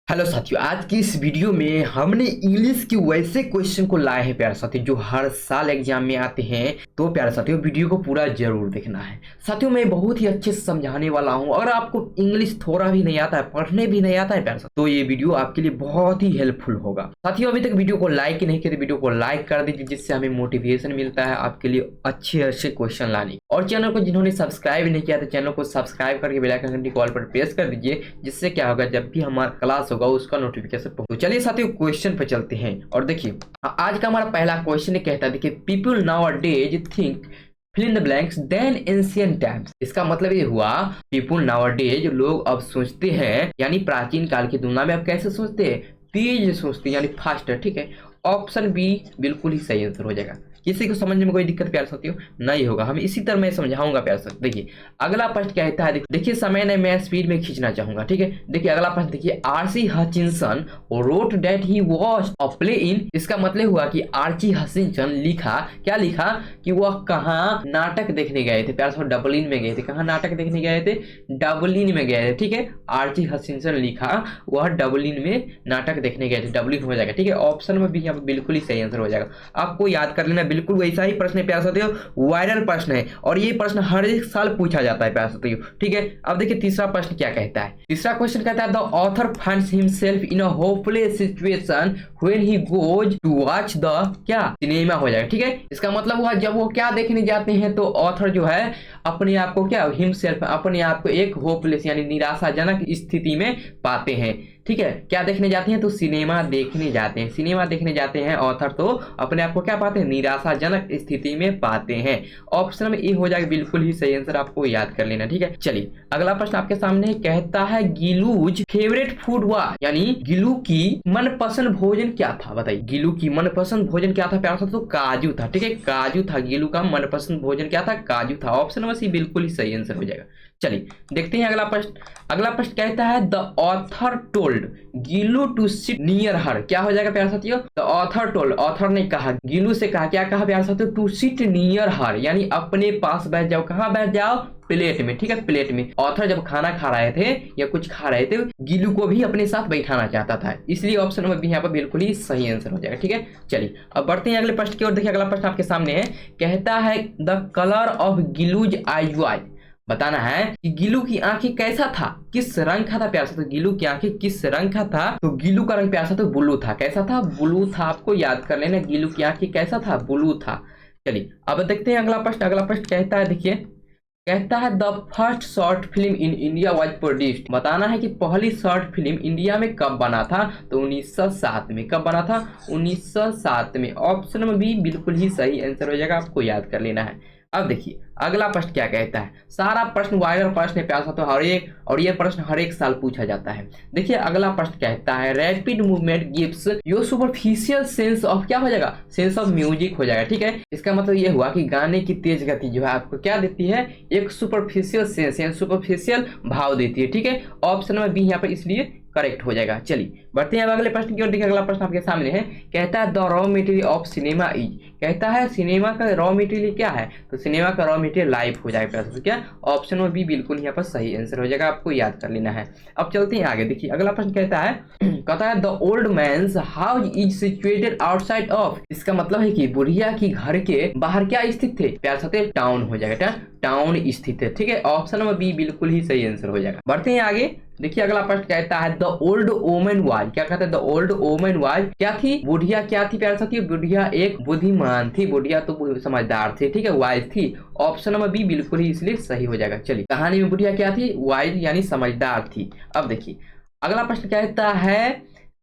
Hello साथियों, आज की इस वीडियो में हमने इंग्लिश के वैसे क्वेश्चन को लाए हैं प्यारे साथियों जो हर साल एग्जाम में आते हैं। तो प्यारे साथियों वीडियो को पूरा जरूर देखना है। साथियों मैं बहुत ही अच्छे से समझाने वाला हूं। अगर आपको इंग्लिश थोड़ा भी नहीं आता है, पढ़ने भी नहीं आता है प्यारे साथियों, तो ये वीडियो आपके लिए बहुत ही हेल्पफुल होगा। साथियों अभी तक वीडियो को लाइक नहीं किया तो वीडियो को लाइक कर दीजिए, जिससे हमें मोटिवेशन मिलता है आपके लिए अच्छे अच्छे क्वेश्चन लाने। और चैनल को जिन्होंने सब्सक्राइब नहीं किया तो चैनल को सब्सक्राइब करके बेल आइकन घंटी कॉल पर प्रेस कर दीजिए, जिससे क्या होगा जब भी हमारा क्लास होगा उसका नोटिफिकेशन पहुंचे। तो चलिए साथियों क्वेश्चन पे चलते हैं और देखिए आज का हमारा पहला क्वेश्चन कहता है, देखिए people nowadays think fill in the blanks then ancient times. इसका मतलब ये हुआ पीपल नाउ डेज लोग अब सोचते हैं, यानी प्राचीन काल की तुलना में अब कैसे सोचते हैं, तेज सोचते हैं यानी फास्टर। ठीक है, ऑप्शन बी बिल्कुल ही सही आंसर हो जाएगा। किसी को समझने में कोई दिक्कत प्यार साथियों नहीं होगा, हम इसी तरह मैं समझाऊंगा प्यार साथियों। देखिए अगला प्रश्न कहता है, देखिए समय ने मैं स्पीड में खींचना चाहूंगा। ठीक है, देखिए अगला प्रश्न देखिए Archie Hutchinson wrote that he watch a play in. इसका मतलब हुआ कि आर्ची हचिंसन लिखा, क्या लिखा कि वह कहाँ नाटक देखने गए थे प्यार साथियों, डबलिन में गए थे। कहाँ नाटक देखने गए थे, डबलिन में गए थे। ठीक है, आर्ची हचिंसन लिखा वह डबलिन में नाटक देखने गए थे, डबलिन हो जाएगा। ठीक है, ऑप्शन में भी यहाँ पे बिल्कुल ही सही आंसर हो जाएगा। आपको याद कर लेना, बिल्कुल वैसा ही प्रश्न है प्यार साथियों, वायरल प्रश्न है और ये प्रश्न हर एक साल पूछा जाता है प्यार साथियों। ठीक है, अब देखिए तीसरा प्रश्न क्या कहता है। तीसरा क्वेश्चन कहता है the author finds himself in a hopeless situation when he goes to watch the क्या सिनेमा हो जाएगा। ठीक है, इसका मतलब हुआ जब वो क्या देखने जाते हैं तो ऑथर जो है अपने आप को क्या हिमसेल्फ अपने आप को एक होपलेस यानी निराशाजनक स्थिति में पाते हैं। ठीक है, क्या देखने जाते हैं तो सिनेमा देखने जाते हैं। सिनेमा देखने जाते हैं ऑथर तो अपने आप को क्या पाते हैं, निराशाजनक स्थिति में पाते हैं। ऑप्शन में ए हो जाएगा बिल्कुल ही सही आंसर, आपको याद कर लेना। ठीक है, चलिए अगला प्रश्न आपके सामने कहता है गिलूज फेवरेट फूड हुआ, यानी गिलू की मनपसंद भोजन क्या था। बताइए गिलू की मनपसंद भोजन क्या था प्यार साथियों, तो काजू था। ठीक है, काजू था, गिलू का मनपसंद भोजन क्या था, काजू था। ऑप्शन में सी बिल्कुल ही सही आंसर हो जाएगा। चलिए देखते हैं अगला प्रश्न। अगला प्रश्न कहता है the author told Gillu to sit near her. क्या हो जाएगा प्यार साथियों, द ऑथर टोल्ड, ऑथर ने कहा गिलू से कहा, क्या कहा प्यार साथियों, टू सिट नियर हर यानी अपने पास बैठ जाओ। कहाँ बैठ जाओ, प्लेट में। ठीक है, प्लेट में। ऑथर जब खाना खा रहे थे या कुछ खा रहे थे, गिलू को भी अपने साथ बैठाना चाहता था, इसलिए ऑप्शन में भी यहाँ पर बिल्कुल ही सही आंसर हो जाएगा। ठीक है, चलिए अब बढ़ते हैं अगले प्रश्न की ओर। देखिए अगला प्रश्न आपके सामने है, कहता है the colour of Gillu's eyes was. बताना है कि गिलू की आंखें कैसा था, किस रंग का था प्यार साथियों, गिलू की आंखें किस रंग का था, तो गिलू का रंग प्यार साथियों ब्लू था। कैसा था, ब्लू था। आपको याद कर लेना, गिलू की आंखें कैसा था, ब्लू था। चलिए अब देखते हैं अगला प्रश्न। अगला प्रश्न कहता है, देखिए कहता है the first short film in India was produced. बताना है कि पहली शॉर्ट फिल्म इंडिया में कब बना था, तो 1907 में। कब बना था, 1907 में। ऑप्शन में भी बिल्कुल ही सही आंसर हो जाएगा, आपको याद कर लेना है। अब देखिए अगला प्रश्न क्या कहता है। सारा प्रश्न वायरल प्रश्न है प्यार साथियों, हर एक, और ये प्रश्न हर एक साल पूछा जाता है। देखिए अगला प्रश्न कहता है rapid movement gives your superficial sense of, क्या हो जाएगा, सेंस ऑफ म्यूजिक हो जाएगा। ठीक है, इसका मतलब ये हुआ कि गाने की तेज गति जो है आपको क्या देती है, एक सुपरफिशियल सेंस यानी सुपरफिशियल भाव देती है। ठीक है, ऑप्शन में भी यहाँ पर इसलिए करेक्ट हो जाएगा। चलिए बढ़ते हैं अगले प्रश्न की ओर। देखिए अगला प्रश्न आपके सामने है, कहता है the raw material of cinema is. कहता है सिनेमा का रॉ मटेरियल क्या है, तो सिनेमा का रॉ मटेरियल लाइफ हो जाएगा। क्या ऑप्शन में भी बिल्कुल यहाँ पर सही आंसर हो जाएगा, आपको याद कर लेना है। अब चलते हैं आगे। देखिए अगला प्रश्न कहता है the old man's house is situated outside of. इसका मतलब है कि बुढ़िया की घर के बाहर क्या स्थित थे प्यार साथियों, टाउन हो जाएगा, टाउन स्थित है। ठीक है, ऑप्शन में भी बिल्कुल ही सही आंसर हो जाएगा। बढ़ते हैं आगे। देखिए अगला प्रश्न कहता है द ओल्ड वोमन वाज। क्या कहता है, द ओल्ड वोमन वाज क्या थी, बुढ़िया क्या थी प्यार साथियों, बुढ़िया एक बुद्धिमान थी, बुढ़िया तो समझदार थी। ठीक है, वाइज थी। ऑप्शन में भी बिल्कुल ही इसलिए सही हो जाएगा। चलिए कहानी में बुढ़िया क्या थी, वाइज यानी समझदार थी। अब देखिए अगला प्रश्न कहता है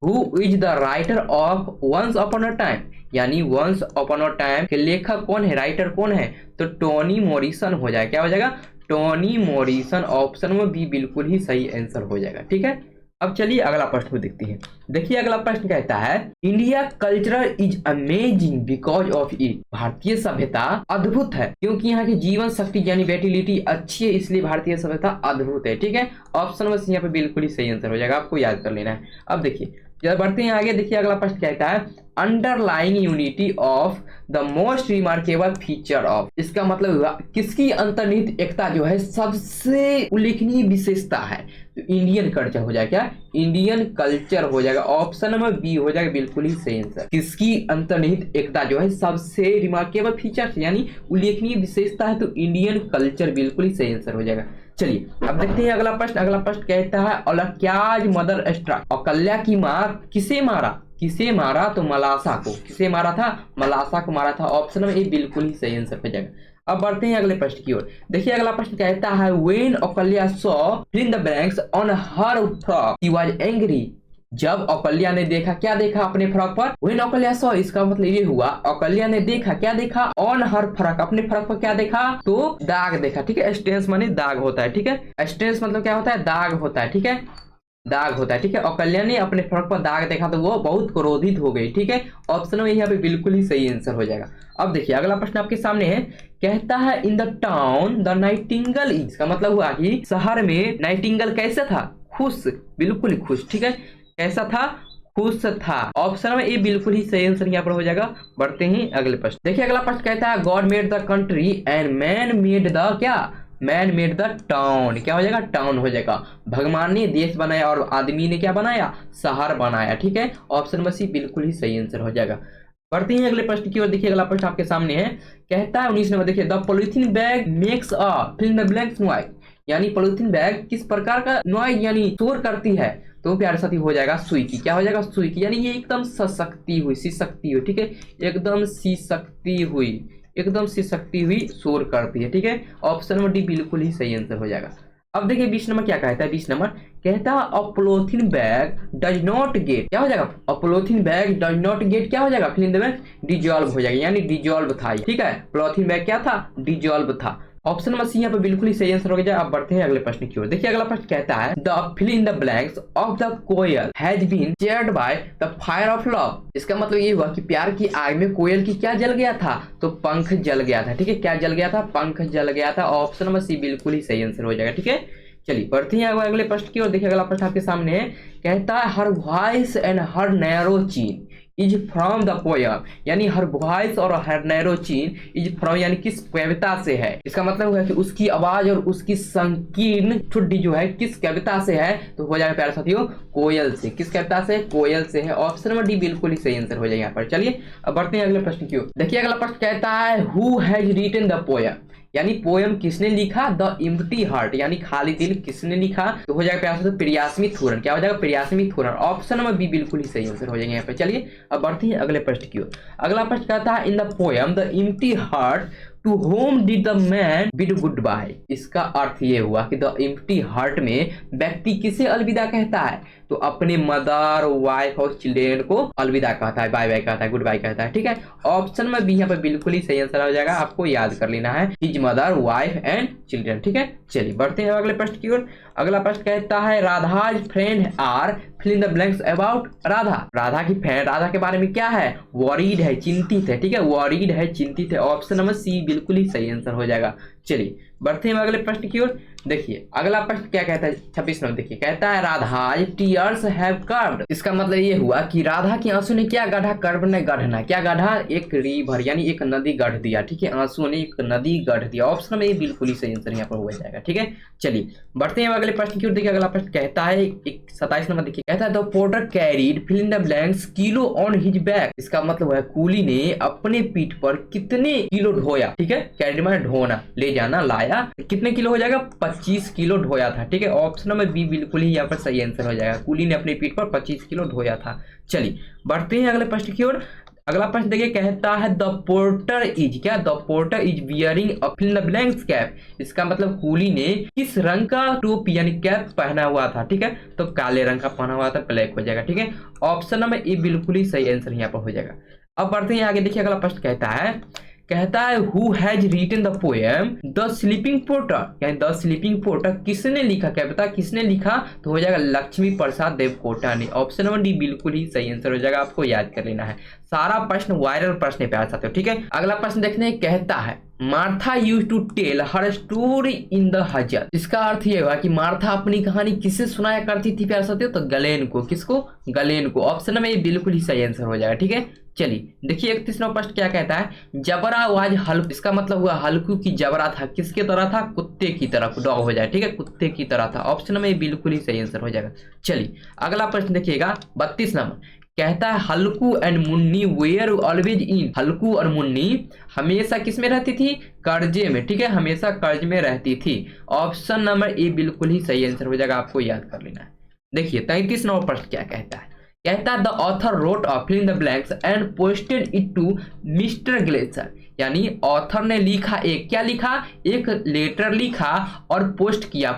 who is the writer of once upon a time, यानी वंस अपॉन अ टाइम के लेखक कौन है, राइटर कौन है, तो टोनी मॉरिसन हो जाएगा। क्या हो जाएगा, टोनी मॉरिसन। ऑप्शन में भी बिल्कुल ही सही आंसर हो जाएगा। ठीक है, अब चलिए अगला प्रश्न को देखते हैं। देखिए अगला प्रश्न कहता है India culture is amazing because of it. भारतीय सभ्यता अद्भुत है क्योंकि यहाँ की जीवन शक्ति यानी वेटिलिटी अच्छी है, इसलिए भारतीय सभ्यता अद्भुत है। ठीक है, ऑप्शन में यहाँ पे बिल्कुल ही सही आंसर हो जाएगा, आपको याद कर लेना है। अब देखिए जब बढ़ते हैं आगे। देखिए अगला प्रश्न कहता है underlying unity of the most remarkable feature of. इसका मतलब हुआ किसकी अंतर्निहित एकता जो है सबसे उल्लेखनीय विशेषता है, तो इंडियन कल्चर हो जाएगा, क्या इंडियन कल्चर हो जाएगा। ऑप्शन नंबर बी हो जाएगा बिल्कुल ही सही आंसर। किसकी अंतर्निहित एकता जो है सबसे रिमार्केबल फीचर यानी उल्लेखनीय विशेषता है, तो इंडियन कल्चर बिल्कुल ही सही आंसर हो जाएगा। चलिए अब देखते हैं अगला प्रश्न। अगला प्रश्न कहता है ओलंक्याज मदर स्ट्रक, औकल्या की माँ किसे मारा? किसे मारा? तो मलासा को। किसे मारा था? मलासा को मारा था। ऑप्शन में ए बिल्कुल ही सही आंसर हो जाएगा। अब बढ़ते हैं अगले प्रश्न की ओर। देखिए अगला प्रश्न कहता है व्हेन औकल्या saw fill in the blanks on her frock she was angry. जब औकल्या ने देखा, क्या देखा अपने फ्रॉक पर? व्हेन औकल्या सॉ, इसका मतलब ये हुआ औकल्या ने देखा, क्या देखा? ऑन हर फ्रॉक, अपने फ्रॉक पर क्या देखा? तो दाग देखा। ठीक है, स्टेंस माने दाग होता है। ठीक है, स्टेंस मतलब क्या होता है? दाग होता है। ठीक है, दाग होता है। ठीक है, औकल्या ने अपने फ्रॉक पर दाग देखा तो वो बहुत क्रोधित हो गई। ठीक है, ऑप्शन में यहाँ पे बिल्कुल ही सही आंसर हो जाएगा। अब देखिए अगला प्रश्न आपके सामने है, कहता है in the town the Nightingale is, का मतलब हुआ कि शहर में नाइटिंगेल कैसा था? खुश, बिल्कुल ही खुश। ठीक है, कैसा था? खुश था। ऑप्शन में ये बिल्कुल ही सही आंसर यहाँ पर हो जाएगा। बढ़ते हैं अगले प्रश्न। देखिए अगला प्रश्न कहता है God made the country and man made the क्या? Man made the town. क्या हो जाएगा? टाउन हो जाएगा। भगवान ने देश बनाया और आदमी ने क्या बनाया? शहर बनाया। ठीक है, ऑप्शन में सी बिल्कुल ही सही आंसर हो जाएगा। बढ़ते हैं अगले प्रश्न की ओर। देखिए अगला प्रश्न आपके सामने है, कहता है 19 नंबर। देखिए the polythene bag makes a fill in the blanks noise, यानी पॉलिथीन बैग किस प्रकार का नॉइज यानी शोर करती है? तो प्यारे साथी हो जाएगा सुई की। क्या हो जाएगा? सुई की, यानी ये एकदम सशक्ति हुई, सिसकती हुई। ठीक है, एकदम सिसकती हुई, एकदम सिसकती हुई शोर करती है। ठीक है, ऑप्शन नंबर डी बिल्कुल ही सही आंसर हो जाएगा। अब देखिए 20 नंबर क्या कहता है। 20 नंबर कहता है a polythene bag does not get, क्या हो जाएगा? A polythene bag does not get, क्या हो जाएगा? Fill in the blank dissolve हो जाएगा, यानी डिजॉल्व था। ठीक है, पॉलिथीन बैग क्या था? डिजॉल्व था। ऑप्शन नंबर सी यहाँ पे बिल्कुल ही सही आंसर हो गया। अब बढ़ते हैं अगले प्रश्न की ओर। देखिए अगला प्रश्न कहता है the fill in the blanks of the koel has been chaired by the fire of love. इसका मतलब ये हुआ कि प्यार की आग में कोयल की क्या जल गया था? तो पंख जल गया था। ठीक है, क्या जल गया था? पंख जल गया था। ऑप्शन नंबर सी बिल्कुल ही सही आंसर हो जाएगा। ठीक है, चलिए बढ़ते हैं अगले प्रश्न की ओर। देखिए अगला प्रश्न आपके सामने है, कहता है her voice and her narrow चीन इज फ्रॉम द पोयम, यानी हर वॉइस और हर नैरो चीन इज फ्रॉम यानी किस कविता से है? इसका मतलब है कि उसकी आवाज और उसकी संकीर्ण ठुड्डी जो है किस कविता से है? तो हो जाएगा प्यारे साथियों कोयल से। किस कविता से? कोयल से है। ऑप्शन नंबर डी बिल्कुल ही सही आंसर हो जाएगा यहाँ पर। चलिए अब बढ़ते हैं अगले प्रश्न की ओर। देखिए अगला प्रश्न कहता है who has written the poem, यानी पोयम किसने लिखा? द एम्प्टी हार्ट, यानी खाली दिल किसने लिखा? तो हो जाएगा प्यारे साथियों प्रियास्मी थूरन। क्या हो जाएगा? प्रियास्मी थूरन। ऑप्शन नंबर बी बिल्कुल ही सही आंसर हो जाएगा यहाँ पे। चलिए अब बढ़ते हैं अगले प्रश्न की ओर। अगला प्रश्न कहता है in the poem the empty heart to home did the man bid good bye. इसका अर्थ ये हुआ कि द एम्प्टी हार्ट में व्यक्ति किसे अलविदा कहता है? तो अपने मदर, वाइफ और चिल्ड्रेन को अलविदा कहता है, बाय बाय कहता है, गुड बाय कहता है। ठीक है, ऑप्शन में बी यहाँ पे बिल्कुल ही सही आंसर हो जाएगा। आपको याद कर लेना है his mother, wife and children. ठीक है, चलिए बढ़ते हैं अगले प्रश्न की ओर। अगला प्रश्न कहता है Radha's friend are fill in the blanks about Radha. Radha की फ्रेंड राधा के बारे में क्या है? वरीड है, चिंतित है। ठीक है, वरीड है, चिंतित है। ऑप्शन नंबर सी बिल्कुल ही सही आंसर हो जाएगा। चलिए बढ़ते हैं अगले प्रश्न की ओर। देखिए अगला प्रश्न क्या कहता है 26 नंबर। देखिए कहता है राधा टीयर्स हैव कर्व्ड। इसका मतलब ये हुआ कि राधा की आंसू ने क्या गढ़ा? कर्व ने गढ़ना, क्या गढ़ा? एक रिवर यानी एक नदी गढ़ दिया। ठीक है, आंसू ने एक नदी गढ़ दिया। ऑप्शन में ये बिल्कुल ही सही आंसर यहाँ पर हो जाएगा। ठीक है, चलिए बढ़ते हैं अगले प्रश्न की ओर। देखिए अगला प्रश्न कहता है 27 नंबर। देखिए कहता है the porter carried fill in the blanks kilo on his back. इसका मतलब है कूली ने अपने पीठ पर कितने किलो ढोया? ठीक है, कैरीड माने ढोना, ले जाना, लाया। कितने किलो हो जाएगा? 25 किलो ढोया था। ठीक है, ऑप्शन नंबर बी बिल्कुल ही यहाँ पर सही आंसर हो जाएगा। कूली ने अपने पीठ पर 25 किलो ढोया था। चलिए बढ़ते हैं अगले प्रश्न की ओर। अगला प्रश्न देखिए कहता है द पोर्टर इज क्या? The porter is wearing a fill in the blanks cap. इसका मतलब कूली ने किस रंग का टोपी यानी कैप पहना हुआ था? ठीक है, तो काले रंग का पहना हुआ था, ब्लैक हो जाएगा। ठीक है, ऑप्शन नंबर ए बिल्कुल ही सही आंसर यहाँ पर हो जाएगा। अब बढ़ते हैं आगे। देखिए अगला प्रश्न कहता है who has written the poem the sleeping porter, यानी द स्लीपिंग पोर्टर किसने लिखा? क्या पता किसने लिखा? तो हो जाएगा लक्ष्मी प्रसाद देवकोटा ने। ऑप्शन नंबर डी बिल्कुल ही सही आंसर हो जाएगा। आपको याद कर लेना है, सारा प्रश्न वायरल प्रश्न है प्यारे साथियों। ठीक है, अगला प्रश्न देखने कहता है Martha used to tell her story in the हजर। इसका अर्थ ये हुआ कि मार्था अपनी कहानी किसे सुनाया करती थी प्यारे साथियों? तो गलेन को। किसको? गलेन को। ऑप्शन में ये बिल्कुल ही सही आंसर हो जाएगा। ठीक है, चलिए देखिए 31वां प्रश्न क्या कहता है, जबरा वाज हल्कू, इसका मतलब हुआ हल्कू की जबरा था, किसके तरह था, कुत्ते की तरह, डॉग हो जाए, ठीक है, कुत्ते की तरह था। ऑप्शन में बिल्कुल ही सही आंसर हो जाएगा। चलिए अगला प्रश्न देखिएगा 32 नंबर, कहता है Halku and Munni were always in, Halku और मुन्नी हमेशा किस में रहती थी, कर्जे में, ठीक है, हमेशा कर्ज में रहती थी। ऑप्शन नंबर ए बिल्कुल ही सही आंसर हो जाएगा, आपको याद कर लेना है। देखिए 33 नंबर प्रश्न क्या कहता है, कहता है the author wrote of fill in the blanks and posted it to mister Glaser, यानी ऑथर ने लिखा, एक क्या लिखा, एक लेटर लिखा और पोस्ट किया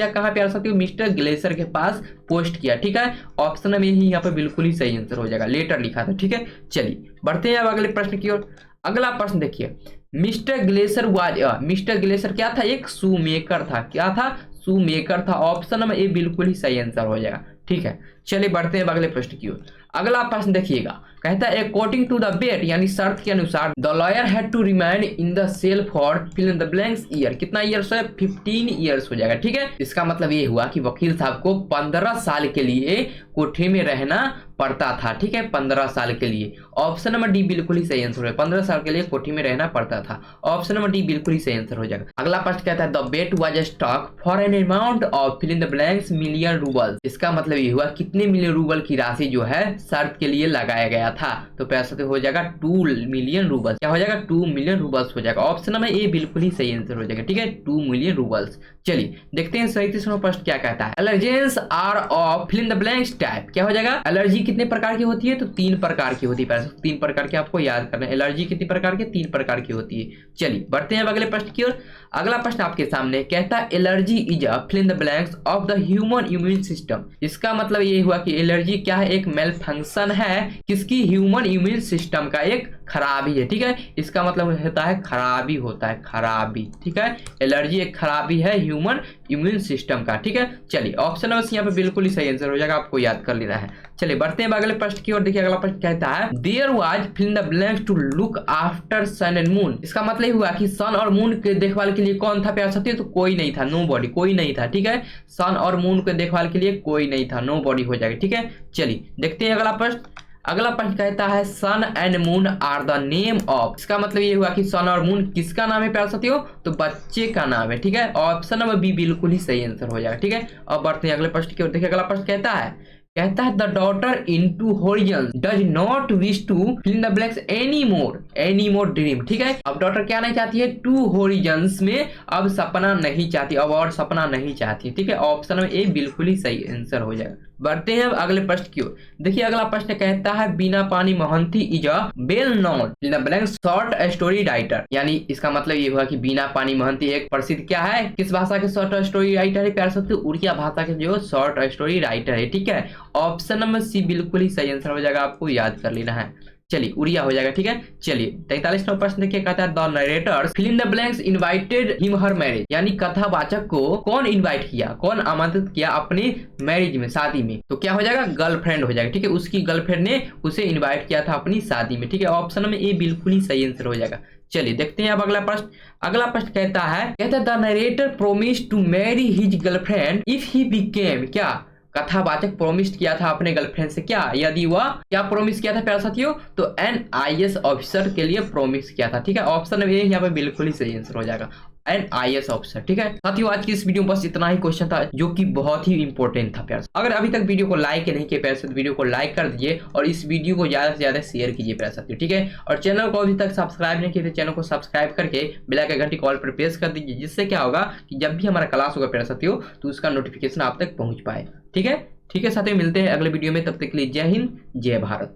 कहाँ पे आ सकते हो, मिस्टर ग्लेसर के पास पोस्ट किया, ठीक है। ऑप्शन में ही यहाँ पे बिल्कुल ही सही आंसर हो जाएगा, लेटर लिखा था, ठीक है। चलिए बढ़ते हैं अब अगले प्रश्न की ओर। अगला प्रश्न देखिए, mister Glaser was, mister Glaser क्या था, एक शू मेकर था, क्या था, शू मेकर था। ऑप्शन में ए बिल्कुल ही सही आंसर हो जाएगा, ठीक है। चलिए बढ़ते हैं अगले प्रश्न की ओर। अगला प्रश्न देखिएगा, कहता है अकॉर्डिंग टू द बेट, यानी शर्त के अनुसार the lawyer had to remind in the cell for fill in the blanks year, कितना ईयर्स है, 15 ईयर्स हो जाएगा, ठीक है। इसका मतलब ये हुआ कि वकील साहब को 15 साल के लिए कोठरी में रहना पड़ता था, ठीक है, 15 साल के लिए। ऑप्शन नंबर डी बिल्कुल ही सही आंसर है, 15 साल के लिए कोठरी में रहना पड़ता था। ऑप्शन नंबर डी बिल्कुल ही सही आंसर हो जाएगा। अगला प्रश्न कहता है the bet was stock for an amount of fill in the blanks million rouble, इसका मतलब ये हुआ कितने मिलियन रूबल की राशि जो है शर्त के लिए लगाया गया था, तो पैसा तो हो जाएगा 2 मिलियन रूबल्स, क्या हो जाएगा, 2 मिलियन रूबल्स हो जाएगा। ऑप्शन नंबर ए बिल्कुल ही सही आंसर हो जाएगा, ठीक है, 2 मिलियन रूबल्स। चलिए देखते हैं 37वां प्रश्न क्या कहता है, allergens are of fill in the blanks type, क्या हो जाएगा, एलर्जी कितने प्रकार की होती है, तो 3 प्रकार की होती है, 3 प्रकार के आपको याद करना है, एलर्जी कितनी प्रकार की, 3 प्रकार की होती है। चलिए बढ़ते हैं अगले प्रश्न की ओर। अगला प्रश्न आपके सामने कहता है allergy is a fill in the blanks of the human immune system, इसका मतलब ये हुआ कि एलर्जी क्या है, एक मेल फंक्शन है किसकी, ह्यूमन इम्यून सिस्टम का एक खराबी है, ठीक है। इसका मतलब होता है खराबी, होता है खराबी, ठीक है। एलर्जी एक खराबी है ह्यूमन इम्यून सिस्टम का, ठीक है। चलिए ऑप्शन नंबर यहाँ पे बिल्कुल ही सही आंसर हो जाएगा, आपको याद कर लेना है। चलिए बढ़ते हैं अगले प्रश्न की ओर। देखिए अगला प्रश्न कहता है there was fill in the blanks to look after sun and moon, इसका मतलब हुआ कि सन और मून के देखभाल के लिए कौन था प्यार साथी, तो कोई नहीं था, नो बॉडी, कोई नहीं था, ठीक है। सन और मून के देखभाल के लिए कोई नहीं था, नो बॉडी हो जाएगा, ठीक है। चलिए देखते हैं अगला प्रश्न। अगला प्रश्न कहता है sun and moon are the name of, इसका मतलब ये हुआ कि सन और मून किसका नाम है प्यार साथियों, तो बच्चे का नाम है, ठीक है। ऑप्शन नंबर बी बिल्कुल ही सही आंसर हो जाएगा, ठीक है। अब बढ़ते हैं अगले प्रश्न की ओर। देखिए अगला प्रश्न कहता है the daughter into horizon does not wish to fill in the blanks any more dream, ठीक है। अब डॉटर क्या नहीं चाहती है, टू होरिजन्स में अब सपना नहीं चाहती, अब और सपना नहीं चाहती, ठीक है। ऑप्शन में ए बिल्कुल ही सही आंसर हो जाएगा। बढ़ते हैं अब अगले प्रश्न की ओर। देखिए अगला प्रश्न कहता है बीना पानी Mohanty is a well known in the blank short story writer, यानी इसका मतलब ये हुआ कि बीना पानी मोहंती एक प्रसिद्ध क्या है, किस भाषा के शॉर्ट स्टोरी राइटर है प्यार साथियों, उड़िया भाषा के जो शॉर्ट स्टोरी राइटर है, ठीक है। ऑप्शन नंबर सी बिल्कुल ही सही आंसर हो जाएगा, आपको याद कर लेना है। चलिए उड़िया हो जाएगा, ठीक है। चलिए 43वां प्रश्न देखिए कहता है the narrators fill in the blanks invited him her marriage, यानी कथावाचक को कौन इनवाइट किया, कौन आमंत्रित किया अपनी मैरिज में, शादी में, तो क्या हो जाएगा, गर्लफ्रेंड हो जाएगा, ठीक है। उसकी गर्लफ्रेंड ने उसे इन्वाइट किया था अपनी शादी में, ठीक है। ऑप्शन में ए बिल्कुल ही सही आंसर हो जाएगा। चलिए देखते हैं अब अगला प्रश्न। अगला प्रश्न कहता है the narrator promise to marry his girlfriend if he became, क्या कथावाचक प्रोमिस किया था अपने गर्लफ्रेंड से, क्या यदि वह क्या प्रोमिस किया था प्यारे साथियों, तो NIS ऑफिसर के लिए प्रोमिस किया था, ठीक है। ऑप्शन में यहाँ पे बिल्कुल ही सही आंसर हो जाएगा, NIS ऑफिसर, ठीक है। साथियों आज की इस वीडियो में बस इतना ही क्वेश्चन था जो कि बहुत ही इंपॉर्टेंट था प्यार। अगर अभी तक वीडियो को लाइक नहीं किया प्यार साथियों, वीडियो को लाइक कर दीजिए और इस वीडियो को ज्यादा से ज्यादा शेयर कीजिए प्यार साथियों, ठीक है। और चैनल को अभी तक सब्सक्राइब नहीं किया तो चैनल को सब्सक्राइब करके बेल आइकन घंटी कॉल पर प्रेस कर दीजिए, जिससे क्या होगा कि जब भी हमारा क्लास होगा प्यार साथियों तो उसका नोटिफिकेशन आप तक पहुंच पाए, ठीक है। ठीक है साथियों, मिलते हैं अगले वीडियो में, तब तक के लिए जय हिंद जय भारत।